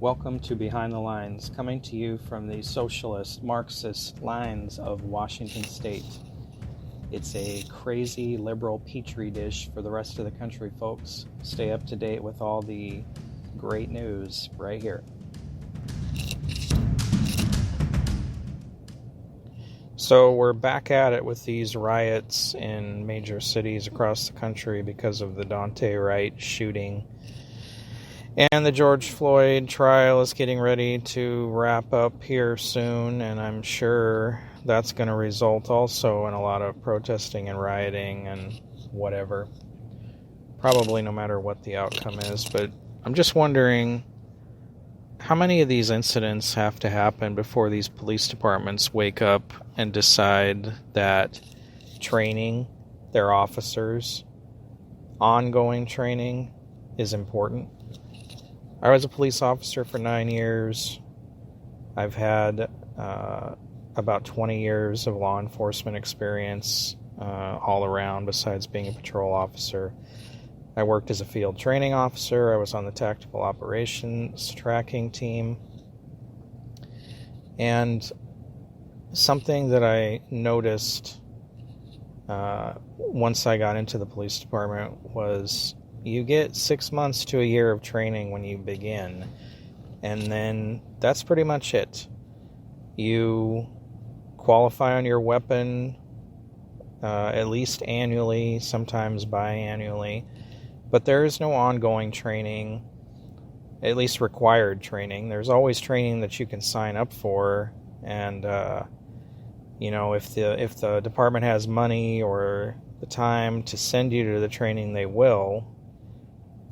Welcome to Behind the Lines, coming to you from the socialist, Marxist lines of Washington State. It's a crazy liberal petri dish for the rest of the country, folks. Stay up to date with all the great news right here. So we're back at it with these riots in major cities across the country because of the Dante Wright shooting. And the George Floyd trial is getting ready to wrap up here soon, and I'm sure that's going to result also in a lot of protesting and rioting and whatever. Probably no matter what the outcome is, but I'm just wondering how many of these incidents have to happen before these police departments wake up and decide that training their officers, ongoing training, is important. I was a police officer for 9 years. I've had about 20 years of law enforcement experience all around besides being a patrol officer. I worked as a field training officer. I was on the tactical operations tracking team. And something that I noticed once I got into the police department was you get 6 months to a year of training when you begin, and then that's pretty much it. You qualify on your weapon at least annually, sometimes biannually, but there is no ongoing training, at least required training. There's always training that you can sign up for, and if the department has money or the time to send you to the training, they will.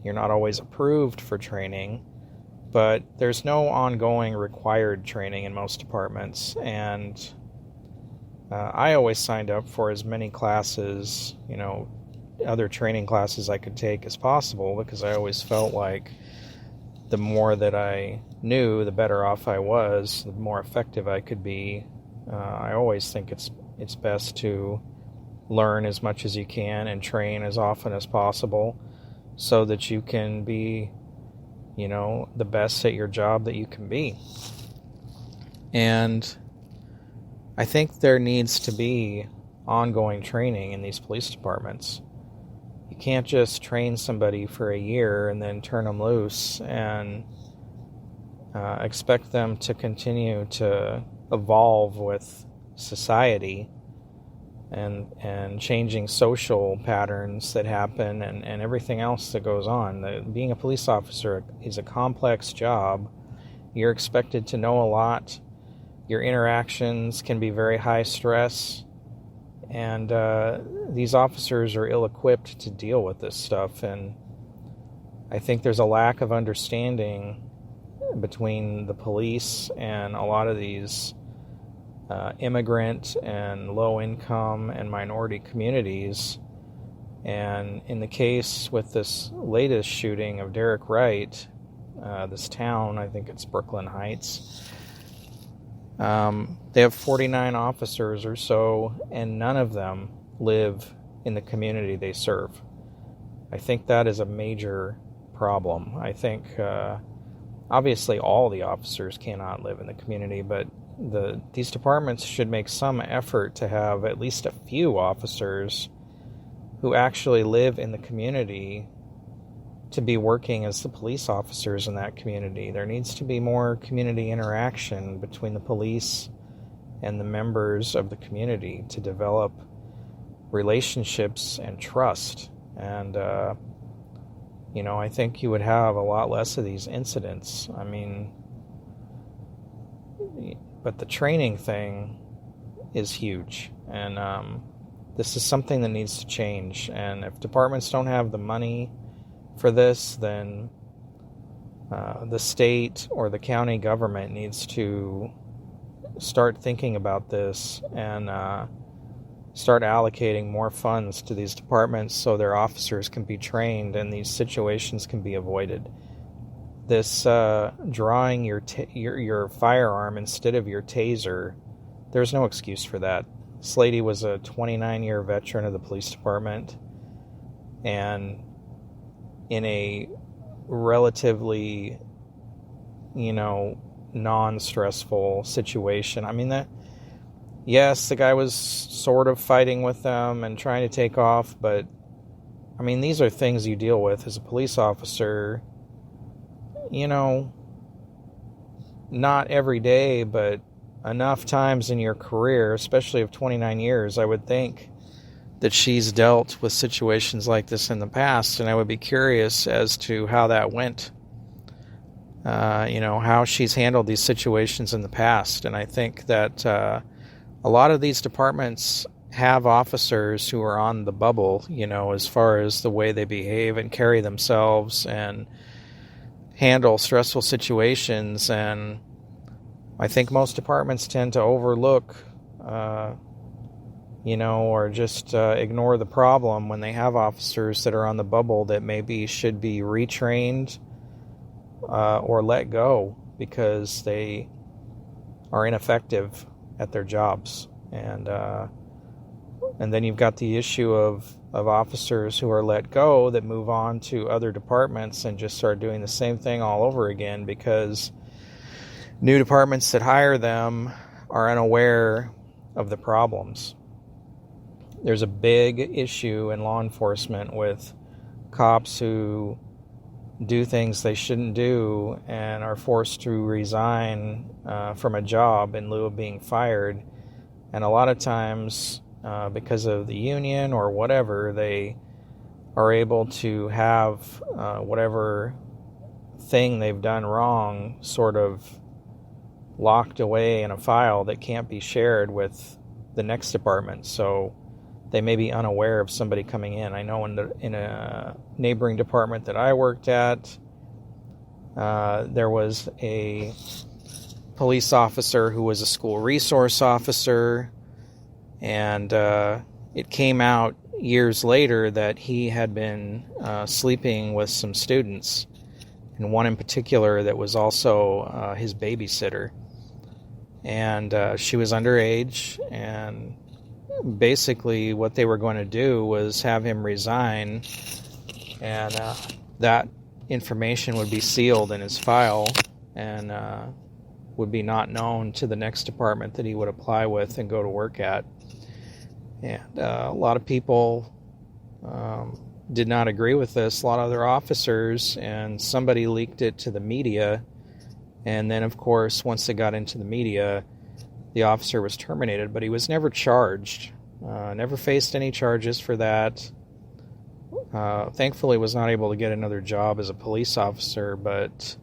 You're not always approved for training, but there's no ongoing required training in most departments, and I always signed up for as many classes, other training classes I could take as possible, because I always felt like the more that I knew, the better off I was, the more effective I could be. I always think it's best to learn as much as you can and train as often as possible, so that you can be, the best at your job that you can be. And I think there needs to be ongoing training in these police departments. You can't just train somebody for a year and then turn them loose and expect them to continue to evolve with society and changing social patterns that happen and everything else that goes on. Being a police officer is a complex job. You're expected to know a lot. Your interactions can be very high stress, and these officers are ill-equipped to deal with this stuff, and I think there's a lack of understanding between the police and a lot of these immigrant and low-income and minority communities. And in the case with this latest shooting of Derek Wright, this town, I think it's Brooklyn Heights, they have 49 officers or so, and none of them live in the community they serve. I think that is a major problem. I think obviously all the officers cannot live in the community, but these departments should make some effort to have at least a few officers who actually live in the community to be working as the police officers in that community. There needs to be more community interaction between the police and the members of the community to develop relationships and trust. And, I think you would have a lot less of these incidents. But the training thing is huge, and this is something that needs to change. And if departments don't have the money for this, then the state or the county government needs to start thinking about this and start allocating more funds to these departments so their officers can be trained and these situations can be avoided. This drawing your firearm instead of your taser, there's no excuse for that. This lady was a 29-year veteran of the police department, and in a relatively non-stressful situation. I mean, yes, the guy was sort of fighting with them and trying to take off, but I mean, these are things you deal with as a police officer, not every day, but enough times in your career, especially of 29 years. I would think that she's dealt with situations like this in the past, and I would be curious as to how that went, how she's handled these situations in the past. And I think that a lot of these departments have officers who are on the bubble, as far as the way they behave and carry themselves and handle stressful situations. And I think most departments tend to overlook, or just ignore the problem when they have officers that are on the bubble that maybe should be retrained or let go because they are ineffective at their jobs. And then you've got the issue of officers who are let go that move on to other departments and just start doing the same thing all over again because new departments that hire them are unaware of the problems. There's a big issue in law enforcement with cops who do things they shouldn't do and are forced to resign from a job in lieu of being fired. And a lot of times, because of the union or whatever, they are able to have whatever thing they've done wrong sort of locked away in a file that can't be shared with the next department. So they may be unaware of somebody coming in. I know in a neighboring department that I worked at, there was a police officer who was a school resource officer, and it came out years later that he had been sleeping with some students, and one in particular that was also his babysitter. And she was underage, and basically what they were going to do was have him resign, and that information would be sealed in his file and would be not known to the next department that he would apply with and go to work at. And a lot of people did not agree with this, a lot of other officers, and somebody leaked it to the media. And then, of course, once it got into the media, the officer was terminated, but he was never charged, never faced any charges for that. Thankfully, was not able to get another job as a police officer, but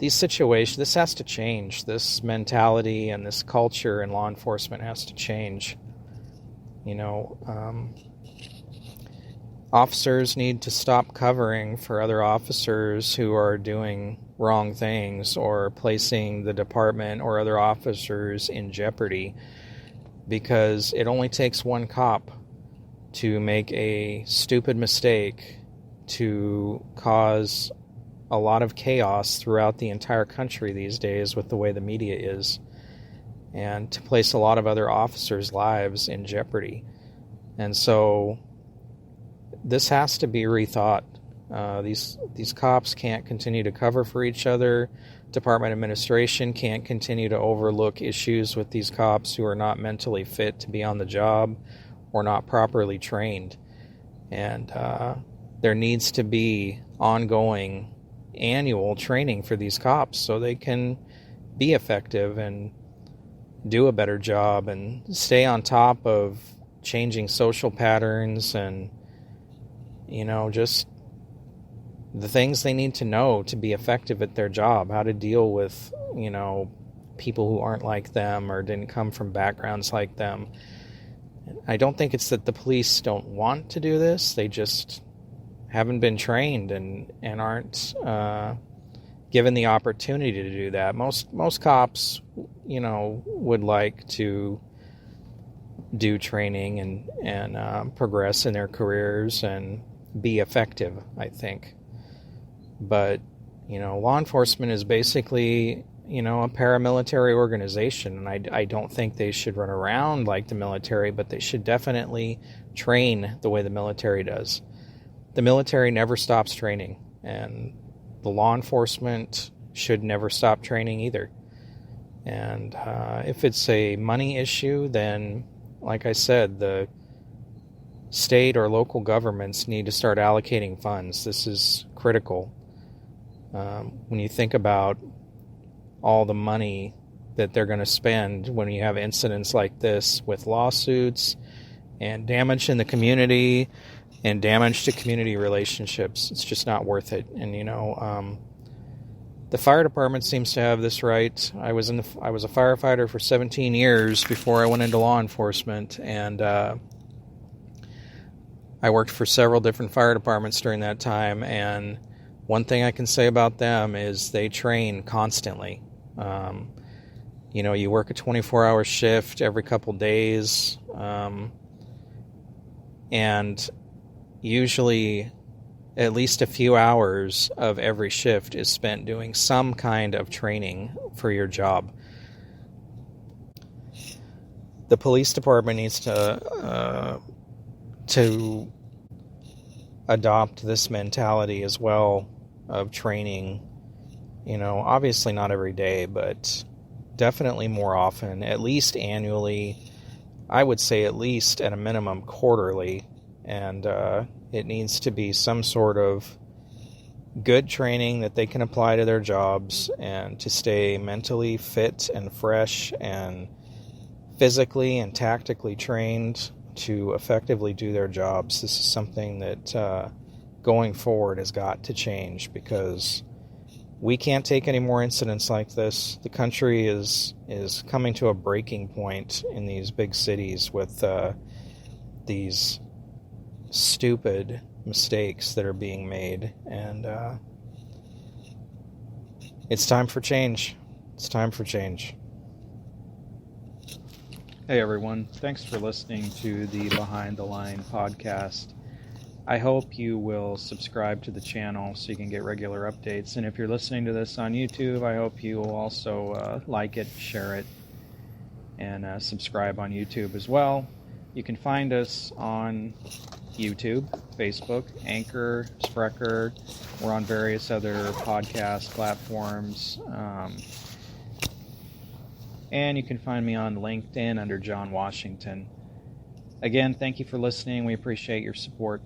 these situations, this has to change. This mentality and this culture in law enforcement has to change. Officers need to stop covering for other officers who are doing wrong things or placing the department or other officers in jeopardy, because it only takes one cop to make a stupid mistake to cause a lot of chaos throughout the entire country these days with the way the media is, and to place a lot of other officers' lives in jeopardy. And so this has to be rethought. These cops can't continue to cover for each other. Department administration can't continue to overlook issues with these cops who are not mentally fit to be on the job or not properly trained. And there needs to be ongoing annual training for these cops so they can be effective and do a better job and stay on top of changing social patterns and, just the things they need to know to be effective at their job, how to deal with, people who aren't like them or didn't come from backgrounds like them. I don't think it's that the police don't want to do this. They just haven't been trained and aren't given the opportunity to do that. Most cops, would like to do training and progress in their careers and be effective, I think. But, law enforcement is basically, a paramilitary organization, and I don't think they should run around like the military, but they should definitely train the way the military does. The military never stops training, and the law enforcement should never stop training either. And if it's a money issue, then, like I said, the state or local governments need to start allocating funds. This is critical. When you think about all the money that they're going to spend when you have incidents like this with lawsuits and damage in the community and damage to community relationships, it's just not worth it. And the fire department seems to have this right. I was a firefighter for 17 years before I went into law enforcement, and I worked for several different fire departments during that time, and one thing I can say about them is they train constantly. You work a 24-hour shift every couple days, and usually at least a few hours of every shift is spent doing some kind of training for your job. The police department needs to adopt this mentality as well of training, obviously not every day, but definitely more often, at least annually. I would say at least at a minimum quarterly, and it needs to be some sort of good training that they can apply to their jobs and to stay mentally fit and fresh and physically and tactically trained to effectively do their jobs. This is something that going forward has got to change, because we can't take any more incidents like this. The country is coming to a breaking point in these big cities with these stupid mistakes that are being made, and it's time for change. It's time for change. Hey everyone, thanks for listening to the Behind the Line podcast. I hope you will subscribe to the channel so you can get regular updates, and if you're listening to this on YouTube, I hope you will also like it, share it, and subscribe on YouTube as well. You can find us on YouTube, Facebook, Anchor, Spreaker. We're on various other podcast platforms. And you can find me on LinkedIn under John Washington. Again, thank you for listening. We appreciate your support.